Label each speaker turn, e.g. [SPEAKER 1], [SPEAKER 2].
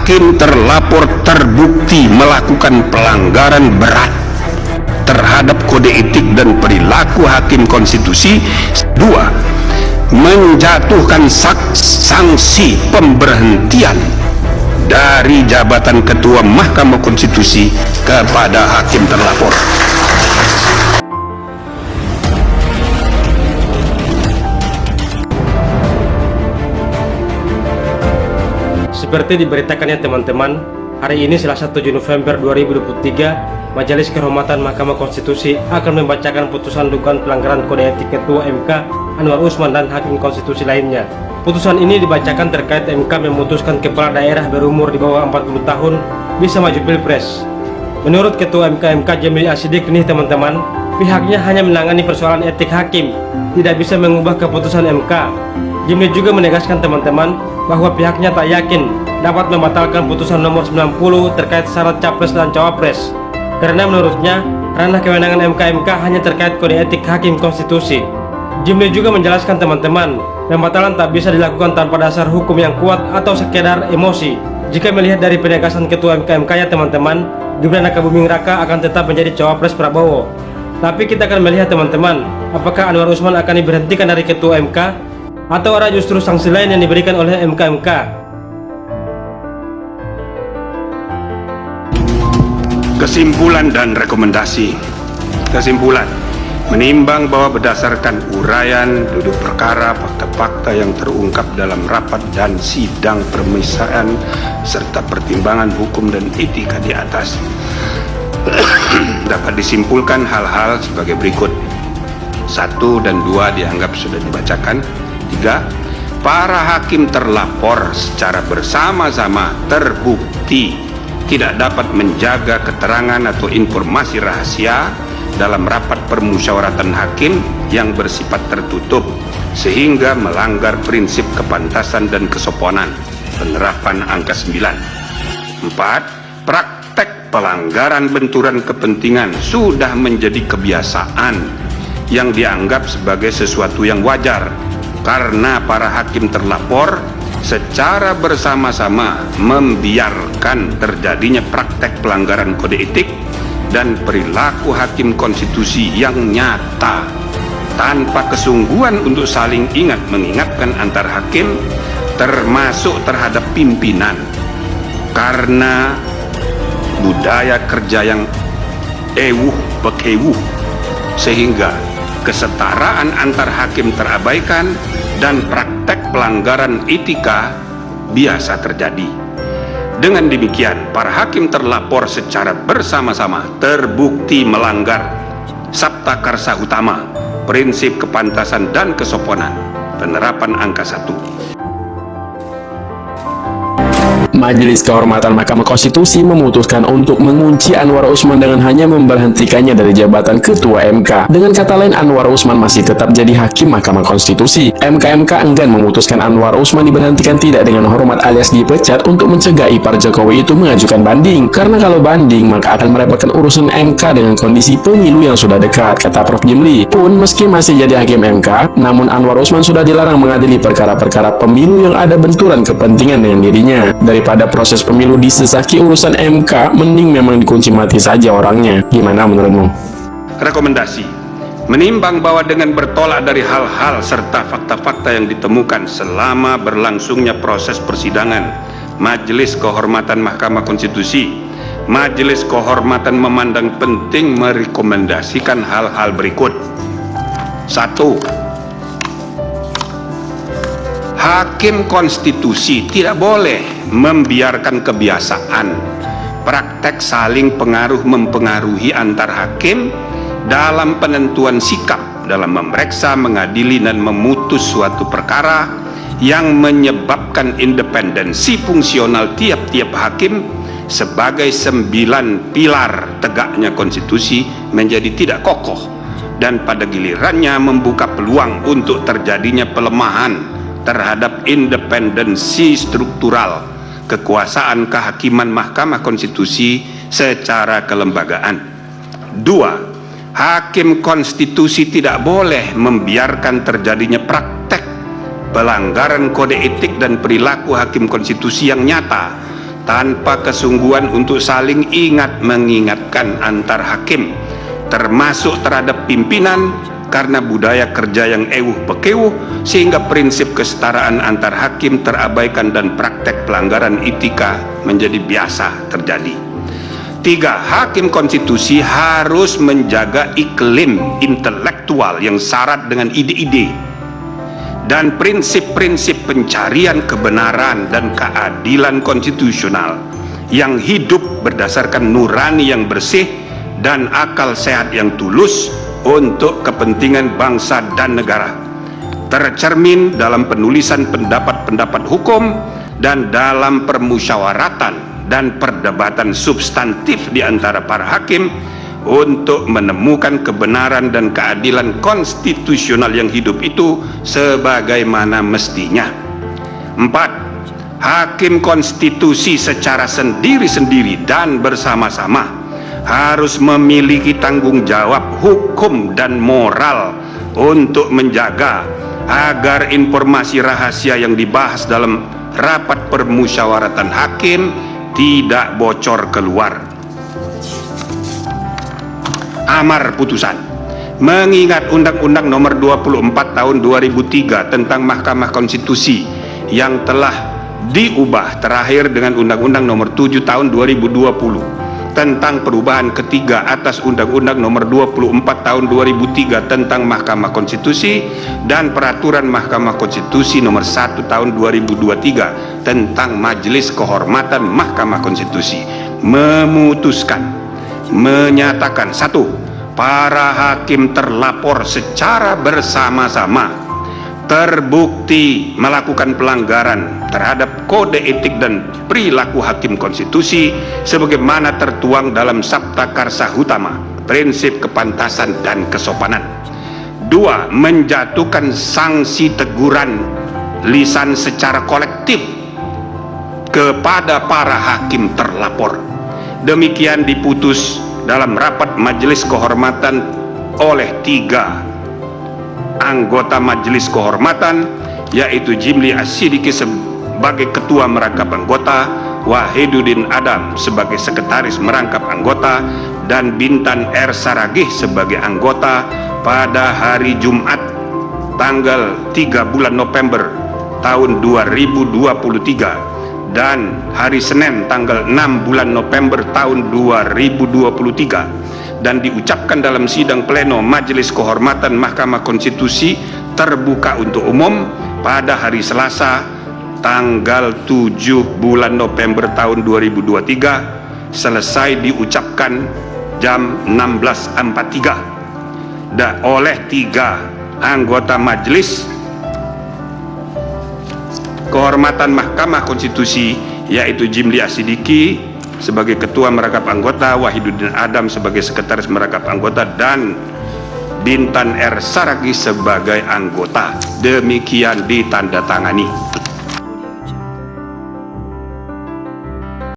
[SPEAKER 1] hakim terlapor terbukti melakukan pelanggaran berat terhadap kode etik dan perilaku hakim konstitusi. 2. Menjatuhkan sanksi pemberhentian dari jabatan Ketua Mahkamah Konstitusi kepada hakim terlapor.
[SPEAKER 2] Seperti diberitakannya teman-teman, hari ini Selasa 7 November 2023, Majelis Kehormatan Mahkamah Konstitusi akan membacakan putusan dugaan pelanggaran kode etik Ketua MK Anwar Usman dan hakim konstitusi lainnya. Putusan ini dibacakan terkait MK memutuskan kepala daerah berumur di bawah 40 tahun bisa maju pilpres. Menurut Ketua MK Jemli Asidik nih teman-teman, pihaknya hanya menangani persoalan etik hakim, tidak bisa mengubah keputusan MK. Jemli juga menegaskan teman-teman bahwa pihaknya tak yakin dapat membatalkan putusan nomor 90 terkait syarat capres dan cawapres, karena menurutnya ranah kewenangan MK hanya terkait kode etik hakim konstitusi. Jemli juga menjelaskan teman-teman, pembatalan tak bisa dilakukan tanpa dasar hukum yang kuat atau sekedar emosi. Jika melihat dari penegasan Ketua MK ya teman-teman, Gibran Rakabuming Raka akan tetap menjadi cawapres Prabowo. Tapi kita akan melihat teman-teman, apakah Anwar Usman akan diberhentikan dari Ketua MK atau ada justru sanksi lain yang diberikan oleh MK.
[SPEAKER 1] Kesimpulan dan rekomendasi. Kesimpulan, menimbang bahwa berdasarkan uraian duduk perkara, fakta-fakta yang terungkap dalam rapat dan sidang permisaan serta pertimbangan hukum dan etika di atas, dapat disimpulkan hal-hal sebagai berikut. 1 dan 2 dianggap sudah dibacakan. 3. Para hakim terlapor secara bersama-sama terbukti tidak dapat menjaga keterangan atau informasi rahasia dalam rapat permusyawaratan hakim yang bersifat tertutup sehingga melanggar prinsip kepantasan dan kesopanan penerapan angka 9. 4. Praktek pelanggaran benturan kepentingan sudah menjadi kebiasaan yang dianggap sebagai sesuatu yang wajar karena para hakim terlapor secara bersama-sama membiarkan terjadinya praktek pelanggaran kode etik dan perilaku hakim konstitusi yang nyata tanpa kesungguhan untuk saling ingat mengingatkan antar hakim termasuk terhadap pimpinan, karena budaya kerja yang bekewuh sehingga kesetaraan antar hakim terabaikan dan praktek pelanggaran etika biasa terjadi. Dengan demikian, para hakim terlapor secara bersama-sama terbukti melanggar Sabta Karsa Utama, prinsip kepantasan dan kesopanan penerapan angka 1.
[SPEAKER 3] Majelis Kehormatan Mahkamah Konstitusi memutuskan untuk mengunci Anwar Usman dengan hanya memberhentikannya dari jabatan Ketua MK. Dengan kata lain, Anwar Usman masih tetap jadi hakim Mahkamah Konstitusi. MK enggan memutuskan Anwar Usman diberhentikan tidak dengan hormat alias dipecat untuk mencegah ipar Jokowi itu mengajukan banding. Karena kalau banding, maka akan merepotkan urusan MK dengan kondisi pemilu yang sudah dekat, kata Prof. Jemli. Pun meski masih jadi hakim MK, namun Anwar Usman sudah dilarang mengadili perkara-perkara pemilu yang ada benturan kepentingan dengan dirinya. Daripada proses pemilu disesaki urusan MK, mending memang dikunci mati saja orangnya. Gimana menurutmu?
[SPEAKER 1] Rekomendasi. Menimbang bahwa dengan bertolak dari hal-hal serta fakta-fakta yang ditemukan selama berlangsungnya proses persidangan Majelis Kehormatan Mahkamah Konstitusi, Majelis Kehormatan memandang penting merekomendasikan hal-hal berikut. 1. Hakim konstitusi tidak boleh membiarkan kebiasaan praktek saling pengaruh mempengaruhi antar hakim dalam penentuan sikap dalam memeriksa, mengadili, dan memutus suatu perkara yang menyebabkan independensi fungsional tiap-tiap hakim sebagai 9 pilar tegaknya konstitusi menjadi tidak kokoh dan pada gilirannya membuka peluang untuk terjadinya pelemahan terhadap independensi struktural kekuasaan kehakiman Mahkamah Konstitusi secara kelembagaan. 2. Hakim konstitusi tidak boleh membiarkan terjadinya praktek pelanggaran kode etik dan perilaku hakim konstitusi yang nyata tanpa kesungguhan untuk saling ingat mengingatkan antar hakim, termasuk terhadap pimpinan, karena budaya kerja yang ewuh pekewuh sehingga prinsip kesetaraan antar hakim terabaikan dan praktek pelanggaran etika menjadi biasa terjadi. 3. Hakim konstitusi harus menjaga iklim intelektual yang syarat dengan ide-ide dan prinsip-prinsip pencarian kebenaran dan keadilan konstitusional yang hidup berdasarkan nurani yang bersih dan akal sehat yang tulus untuk kepentingan bangsa dan negara, tercermin dalam penulisan pendapat-pendapat hukum dan dalam permusyawaratan dan perdebatan substantif di antara para hakim untuk menemukan kebenaran dan keadilan konstitusional yang hidup itu sebagaimana mestinya. 4. Hakim konstitusi secara sendiri-sendiri dan bersama-sama harus memiliki tanggung jawab hukum dan moral untuk menjaga agar informasi rahasia yang dibahas dalam rapat permusyawaratan hakim tidak bocor keluar. Amar putusan. Mengingat Undang-Undang Nomor 24 Tahun 2003 tentang Mahkamah Konstitusi yang telah diubah terakhir dengan Undang-Undang Nomor 7 Tahun 2020 tentang perubahan ketiga atas Undang-Undang Nomor 24 Tahun 2003 tentang Mahkamah Konstitusi dan Peraturan Mahkamah Konstitusi Nomor 1 Tahun 2023 tentang Majelis Kehormatan Mahkamah Konstitusi, memutuskan, menyatakan: 1. Para hakim terlapor secara bersama-sama terbukti melakukan pelanggaran terhadap kode etik dan perilaku hakim konstitusi sebagaimana tertuang dalam Sabta Karsa Utama, prinsip kepantasan dan kesopanan. 2. Menjatuhkan sanksi teguran lisan secara kolektif kepada para hakim terlapor. Demikian diputus dalam rapat Majelis Kehormatan oleh 3 anggota Majelis Kehormatan, yaitu Jimli As-Sidiki sebagai ketua merangkap anggota, Wahiduddin Adam sebagai sekretaris merangkap anggota, dan Bintan R. Saragih sebagai anggota pada hari Jumat tanggal 3 bulan November tahun 2023 dan hari Senin tanggal 6 bulan November tahun 2023, dan diucapkan dalam sidang pleno Majelis Kehormatan Mahkamah Konstitusi terbuka untuk umum pada hari Selasa tanggal 7 bulan November tahun 2023 selesai diucapkan jam 16.43 dan oleh 3 anggota Majelis Kehormatan Mahkamah Konstitusi, yaitu Jimli As-Sidiki sebagai ketua merangkap anggota, Wahiduddin Adam sebagai sekretaris merangkap anggota, dan Bintan R. Saragih sebagai anggota. Demikian ditandatangani.